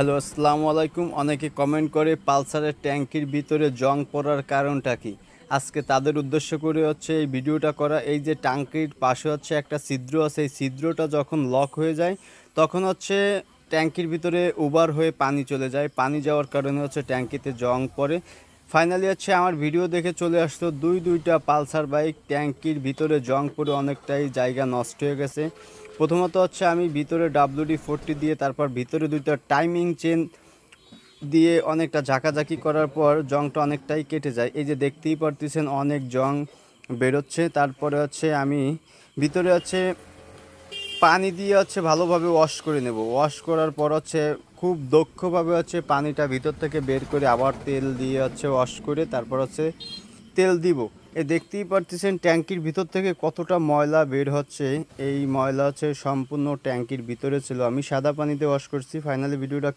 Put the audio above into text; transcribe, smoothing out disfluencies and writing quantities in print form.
Hello, আসসালামু আলাইকুম। অনেকে কমেন্ট করে পালসারের ট্যাঙ্কির ভিতরে জং পড়ার কারণটা কি। আজকে তাদের উদ্দেশ্য করে হচ্ছে এই ভিডিওটা করা। এই যে ট্যাঙ্কির পাশে হচ্ছে একটা ছিদ্র আছে, এই ছিদ্রটা যখন লক হয়ে যায় তখন হচ্ছে ট্যাঙ্কির ভিতরে ওভার হয়ে পানি চলে যায়। পানি যাওয়ার কারণে হচ্ছে ট্যাঙ্কিতে জং পড়ে। ফাইনালি হচ্ছে আমার ভিডিও দেখে চলে আসতো দুইটা পালসার বাইক ট্যাঙ্কির ভিতরে জং পড়ে অনেকটাই জায়গা নষ্ট হয়ে গেছে। প্রথমত হচ্ছে আমি ভিতরে WD-40 দিয়ে তারপর ভিতরে দুইটা টাইমিং চেন দিয়ে অনেকটা ঝাঁকাঝাঁকি করার পর জংটা অনেকটাই কেটে যায়। এই যে দেখতেই পারতেছেন অনেক জং বেরোচ্ছে। তারপরে হচ্ছে আমি ভিতরে হচ্ছে পানি দিয়ে হচ্ছে ভালোভাবে ওয়াশ করে নেব। ওয়াশ করার পর হচ্ছে খুব দক্ষভাবে হচ্ছে পানিটা ভিতর থেকে বের করে আবার তেল দিয়ে হচ্ছে ওয়াশ করে তারপর হচ্ছে তেল দিব। দেখতেই পারতেছেন ট্যাঙ্কির ভিতর থেকে কতটা ময়লা বের হচ্ছে। এই ময়লা হচ্ছে সম্পূর্ণ ট্যাঙ্কির ভিতরে ছিল। আমি সাদা পানিতে ওয়াশ করছি। ফাইনালি ভিডিওটা